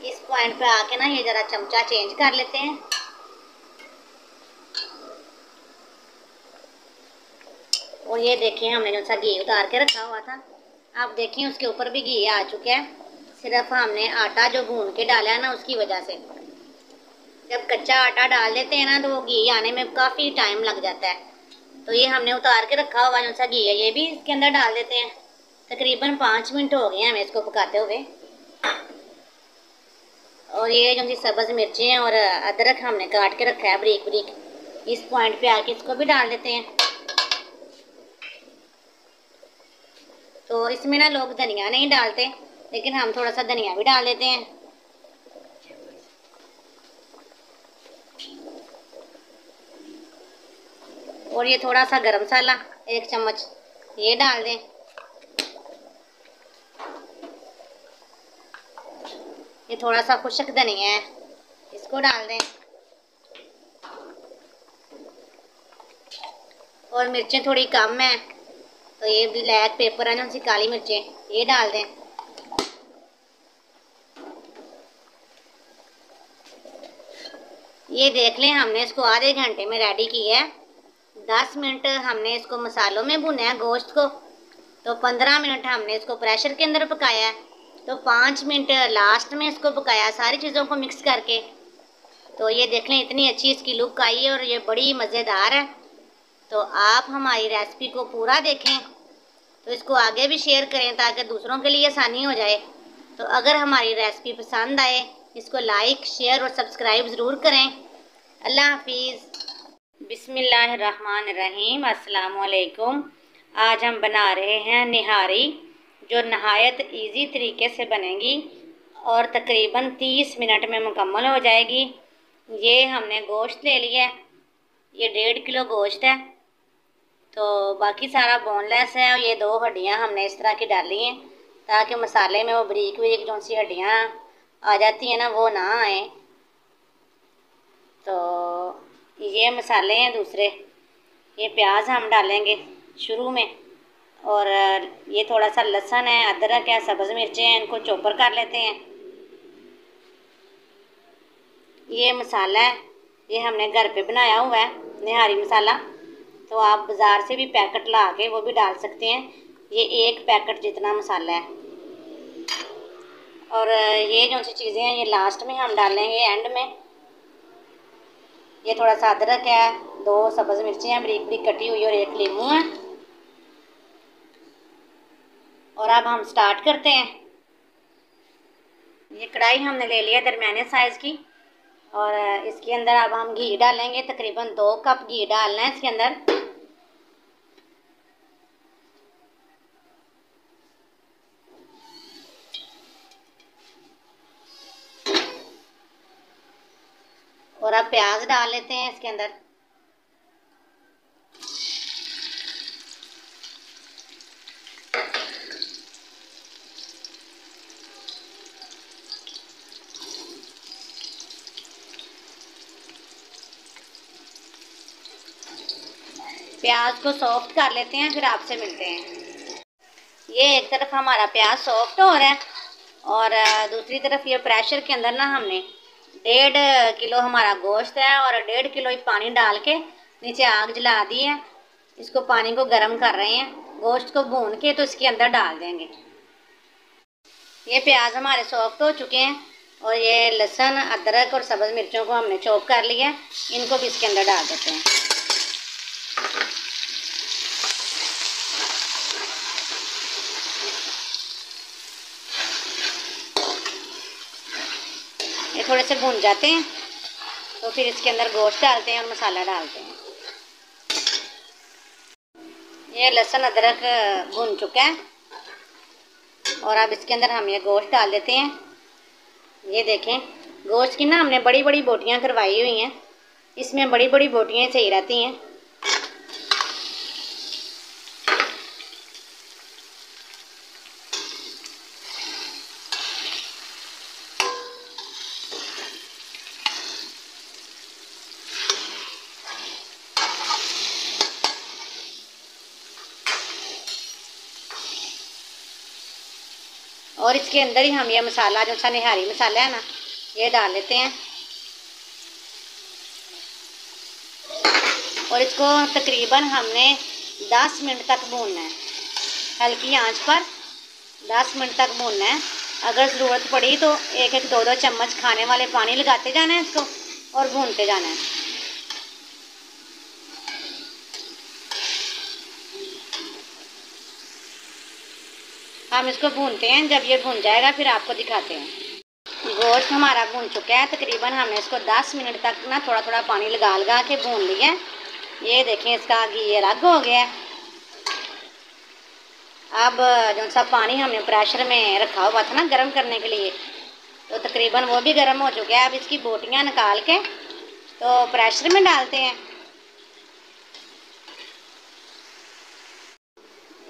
इस पॉइंट पे आके ना ये ज़रा चमचा चेंज कर लेते हैं। और ये देखिए हमने जो सा घी उतार के रखा हुआ था, आप देखिए उसके ऊपर भी घी आ चुका है। सिर्फ हमने आटा जो भून के डाला है ना उसकी वजह से। जब कच्चा आटा डाल देते हैं ना तो वो घी आने में काफ़ी टाइम लग जाता है। तो ये हमने उतार के रखा हुआ जो सा घी है ये भी इसके अंदर डाल देते हैं। तकरीबन 5 मिनट हो गए हमें इसको पकाते हुए। और ये जो सी सब्ज़ मिर्चें और अदरक हमने काट के रखा है बारीक बारीक, इस पॉइंट पे आके इसको भी डाल देते हैं। तो इसमें ना लोग धनिया नहीं डालते, लेकिन हम थोड़ा सा धनिया भी डाल देते हैं। और ये थोड़ा सा गरम मसाला 1 चम्मच ये डाल दें। ये थोड़ा सा खुश्क धनिया है, इसको डाल दें। और मिर्चें थोड़ी कम है तो ये ब्लैक पेपर है ना, उनसी काली मिर्चें ये डाल दें। ये देख लें हमने इसको आधे घंटे में रेडी किया है। 10 मिनट हमने इसको मसालों में भुना है गोश्त को, तो 15 मिनट हमने इसको प्रेशर के अंदर पकाया है, तो 5 मिनट लास्ट में इसको पकाया सारी चीज़ों को मिक्स करके। तो ये देख लें इतनी अच्छी इसकी लुक आई है और ये बड़ी मज़ेदार है। तो आप हमारी रेसिपी को पूरा देखें, तो इसको आगे भी शेयर करें ताकि दूसरों के लिए आसानी हो जाए। तो अगर हमारी रेसिपी पसंद आए इसको लाइक शेयर और सब्सक्राइब ज़रूर करें। अल्लाह हाफिज़। बिस्मिल्लाहिर्रहमानिर्रहीम। अस्सलाम वालेकुम। आज हम बना रहे हैं निहारी, जो नहायत इजी तरीके से बनेगी और तकरीबन 30 मिनट में मुकम्मल हो जाएगी। ये हमने गोश्त ले लिया है, ये 1.5 किलो गोश्त है, तो बाकी सारा बोनलेस है। और ये 2 हड्डियाँ हमने इस तरह की डाली हैं ताकि मसाले में वो बारीक बारीक जो सी हड्डियाँ आ जाती हैं ना वो ना आए। तो ये मसाले हैं दूसरे। ये प्याज हम डालेंगे शुरू में, और ये थोड़ा सा लहसुन है, अदरक है, सब्ज़ मिर्चें हैं, इनको चॉपर कर लेते हैं। ये मसाला है, ये हमने घर पे बनाया हुआ है निहारी मसाला, तो आप बाज़ार से भी पैकेट ला के वो भी डाल सकते हैं। ये 1 पैकेट जितना मसाला है। और ये जो सी चीज़ें हैं ये लास्ट में हम डालेंगे एंड में। ये थोड़ा सा अदरक है, 2 सब्ज़ मिर्चें हैं बारीक बारीक कटी हुई और 1 नींबू है। और अब हम स्टार्ट करते हैं। ये कढ़ाई हमने ले लिया दरमियाने साइज़ की, और इसके अंदर अब हम घी डालेंगे। तकरीबन 2 कप घी डालना है इसके अंदर। और अब प्याज डाल लेते हैं इसके अंदर। प्याज को सॉफ्ट कर लेते हैं, फिर आपसे मिलते हैं। ये एक तरफ हमारा प्याज सॉफ्ट हो रहा है और दूसरी तरफ ये प्रेशर के अंदर ना हमने 1.5 किलो हमारा गोश्त है और 1.5 किलो ही पानी डाल के नीचे आग जला दी है। इसको पानी को गर्म कर रहे हैं, गोश्त को भून के तो इसके अंदर डाल देंगे। ये प्याज हमारे सॉफ्ट हो चुके हैं और ये लहसुन अदरक और सब्ज़ मिर्चों को हमने चॉप कर लिया है, इनको भी इसके अंदर डाल देते हैं। ये थोड़े से भून जाते हैं तो फिर इसके अंदर गोश्त डालते हैं और मसाला डालते हैं। ये लहसुन अदरक भून चुका है और अब इसके अंदर हम ये गोश्त डाल देते हैं। ये देखें गोश्त की ना हमने बड़ी बड़ी बोटियां करवाई हुई हैं, इसमें बड़ी बड़ी बोटियां सही रहती हैं। और इसके अंदर ही हम ये मसाला जो सा निहारी मसाला है ना, ये डाल लेते हैं और इसको तकरीबन हमने 10 मिनट तक भूनना है। हल्की आंच पर 10 मिनट तक भूनना है। अगर ज़रूरत पड़ी तो एक एक दो दो चम्मच खाने वाले पानी लगाते जाना है इसको और भूनते जाना है। हम इसको भूनते हैं, जब ये भून जाएगा फिर आपको दिखाते हैं। गोश्त हमारा भून चुका है, तकरीबन हमने इसको 10 मिनट तक ना थोड़ा थोड़ा पानी लगा लगा के भून लिया। ये देखें इसका घी अलग हो गया है। अब जो सा पानी हमने प्रेशर में रखा हुआ था ना गर्म करने के लिए, तो तकरीबन वो भी गर्म हो चुका है। अब इसकी बोटियां निकाल के तो प्रेशर में डालते हैं।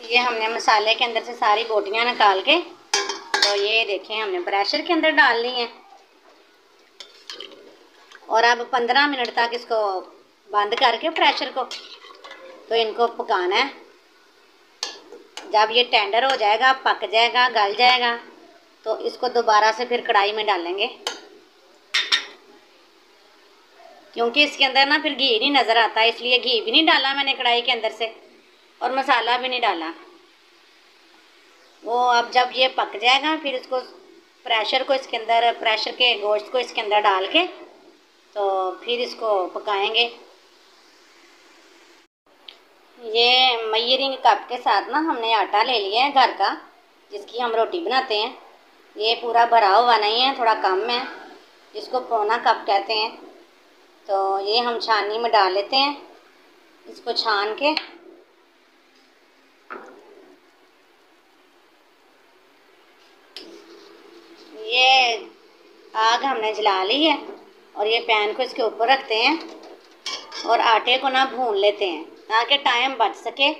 ये हमने मसाले के अंदर से सारी बोटियां निकाल के तो ये देखें हमने प्रेशर के अंदर डाल ली हैं। और अब 15 मिनट तक इसको बंद करके प्रेशर को तो इनको पकाना है। जब ये टेंडर हो जाएगा, पक जाएगा, गल जाएगा, तो इसको दोबारा से फिर कढ़ाई में डालेंगे, क्योंकि इसके अंदर ना फिर घी नहीं नज़र आता, इसलिए घी भी नहीं डाला मैंने कढ़ाई के अंदर से और मसाला भी नहीं डाला। वो अब जब ये पक जाएगा फिर इसको प्रेशर को इसके अंदर, प्रेशर के गोश्त को इसके अंदर डाल के तो फिर इसको पकाएंगे। ये मेजरिंग कप के साथ ना हमने आटा ले लिया है घर का, जिसकी हम रोटी बनाते हैं। ये पूरा भरा हुआ नहीं है, थोड़ा कम है, जिसको पौना कप कहते हैं। तो ये हम छाननी में डाल लेते हैं, इसको छान के ये आग हमने जला ली है और ये पैन को इसके ऊपर रखते हैं और आटे को ना भून लेते हैं ताकि टाइम बच सके।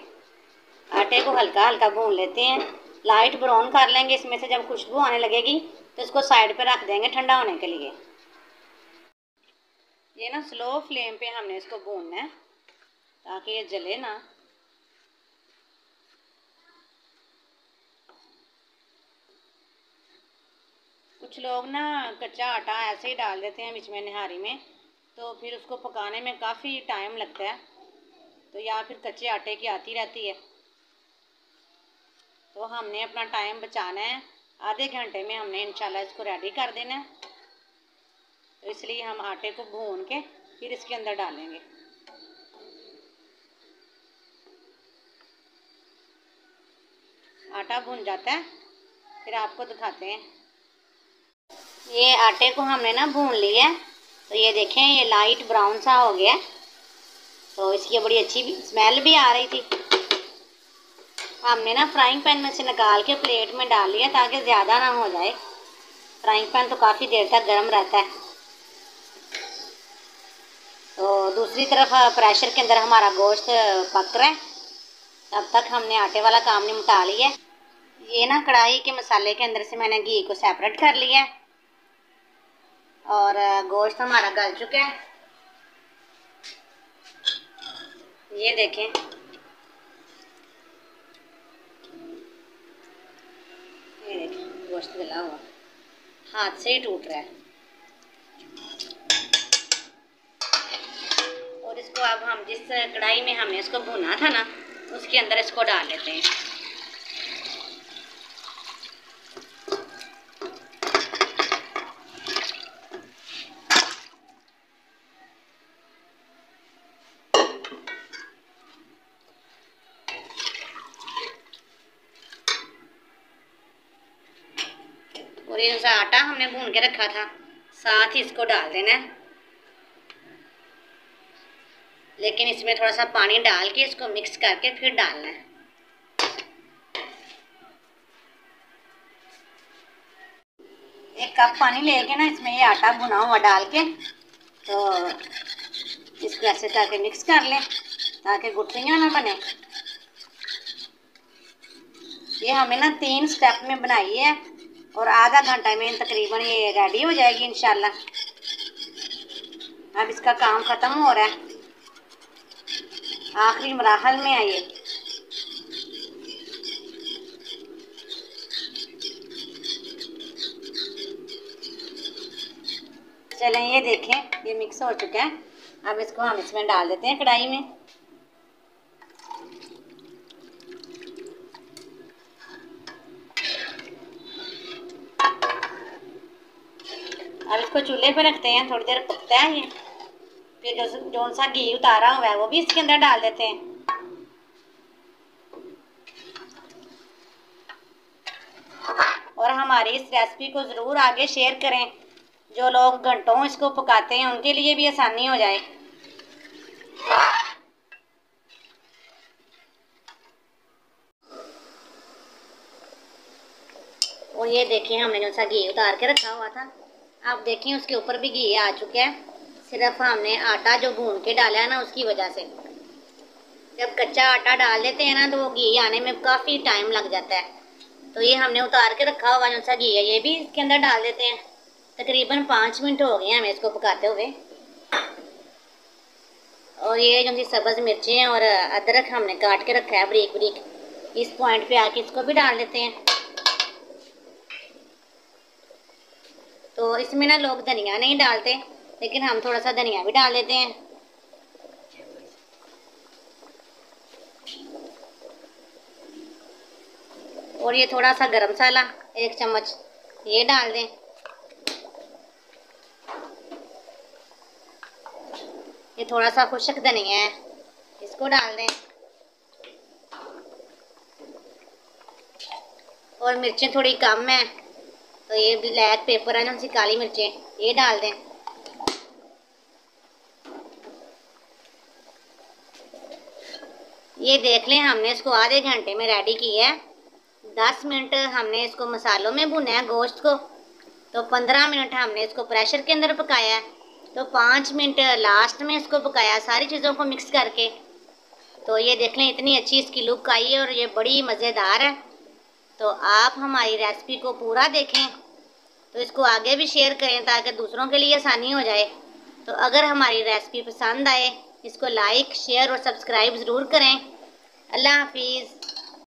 आटे को हल्का हल्का भून लेते हैं, लाइट ब्राउन कर लेंगे। इसमें से जब खुशबू आने लगेगी तो इसको साइड पे रख देंगे ठंडा होने के लिए। ये ना स्लो फ्लेम पे हमने इसको भूनना है ताकि ये जले ना। कुछ लोग ना कच्चा आटा ऐसे ही डाल देते हैं बीच में निहारी में, तो फिर उसको पकाने में काफ़ी टाइम लगता है, तो या फिर कच्चे आटे की आती रहती है। तो हमने अपना टाइम बचाना है, आधे घंटे में हमने इंशाल्लाह इसको रेडी कर देना है। तो इसलिए हम आटे को भून के फिर इसके अंदर डालेंगे। आटा भून जाता है फिर आपको दिखाते हैं। ये आटे को हमने ना भून लिया है, तो ये देखें ये लाइट ब्राउन सा हो गया, तो इसकी बड़ी अच्छी स्मेल भी आ रही थी। हमने ना फ्राइंग पैन में से निकाल के प्लेट में डाल लिया ताकि ज़्यादा ना हो जाए। फ्राइंग पैन तो काफ़ी देर तक गर्म रहता है। तो दूसरी तरफ प्रेशर के अंदर हमारा गोश्त पक रहा है, तब तक हमने आटे वाला काम निपटा लिया। ये ना कढ़ाई के मसाले के अंदर से मैंने घी को सेपरेट कर लिया है और गोश्त हमारा गल चुका है। ये देखें, ये देखें गोश्त गला हुआ, हाथ से ही टूट रहा है। और इसको अब हम जिस कढ़ाई में हमने इसको भुना था ना, उसके अंदर इसको डाल लेते हैं। और ये सा आटा हमने भून के रखा था साथ ही इसको डाल देना है, लेकिन इसमें थोड़ा सा पानी डाल के इसको मिक्स करके फिर डालना है। एक कप पानी लेके ना इसमें ये आटा भुना हुआ डाल के तो इसको ऐसे करके मिक्स कर लें ताकि गुठलियाँ ना बने। ये हमें ना 3 स्टेप में बनाई है और आधा घंटा में तकरीबन ये रेडी हो जाएगी इंशाल्लाह। अब इसका काम ख़त्म हो रहा है, आखिरी मराहल में है ये। चलें ये देखें ये मिक्स हो चुका है। अब इसको हम इसमें डाल देते हैं कढ़ाई में। अब इसको चूल्हे पे रखते हैं, थोड़ी देर पकता है ये। फिर जो सा घी उतारा हुआ है वो भी इसके अंदर डाल देते हैं। और हमारी इस रेसिपी को ज़रूर आगे शेयर करें, जो लोग घंटों इसको पकाते हैं उनके लिए भी आसानी हो जाए। और ये देखिए हमने जो सा घी उतार के रखा हुआ था, आप देखें उसके ऊपर भी घी आ चुका है। सिर्फ हमने आटा जो भून के डाला है ना उसकी वजह से। जब कच्चा आटा डाल देते हैं ना तो वो घी आने में काफ़ी टाइम लग जाता है। तो ये हमने उतार के रखा हुआ जो सा घी है ये भी इसके अंदर डाल देते हैं। तकरीबन 5 मिनट हो गए हैं हमें इसको पकाते हुए। और ये जो सी सब्ज़ मिर्ची हैं और अदरक हमने काट के रखा है बारीक बारीक, इस पॉइंट पे आके इसको भी डाल देते हैं। तो इसमें ना लोग धनिया नहीं डालते, लेकिन हम थोड़ा सा धनिया भी डाल देते हैं। और ये थोड़ा सा गरम मसाला 1 चम्मच ये डाल दें। ये थोड़ा सा खुश्क धनिया है, इसको डाल दें। और मिर्चें थोड़ी कम है तो ये ब्लैक पेपर है ना सी काली मिर्चें ये डाल दें। ये देख लें हमने इसको आधे घंटे में रेडी किया है। 10 मिनट हमने इसको मसालों में भुना है गोश्त को, तो 15 मिनट हमने इसको प्रेशर के अंदर पकाया है, तो 5 मिनट लास्ट में इसको पकाया सारी चीज़ों को मिक्स करके। तो ये देख लें इतनी अच्छी इसकी लुक आई है और ये बड़ी मज़ेदार है। तो आप हमारी रेसिपी को पूरा देखें, तो इसको आगे भी शेयर करें ताकि दूसरों के लिए आसानी हो जाए। तो अगर हमारी रेसिपी पसंद आए इसको लाइक शेयर और सब्सक्राइब ज़रूर करें। अल्लाह हाफिज़।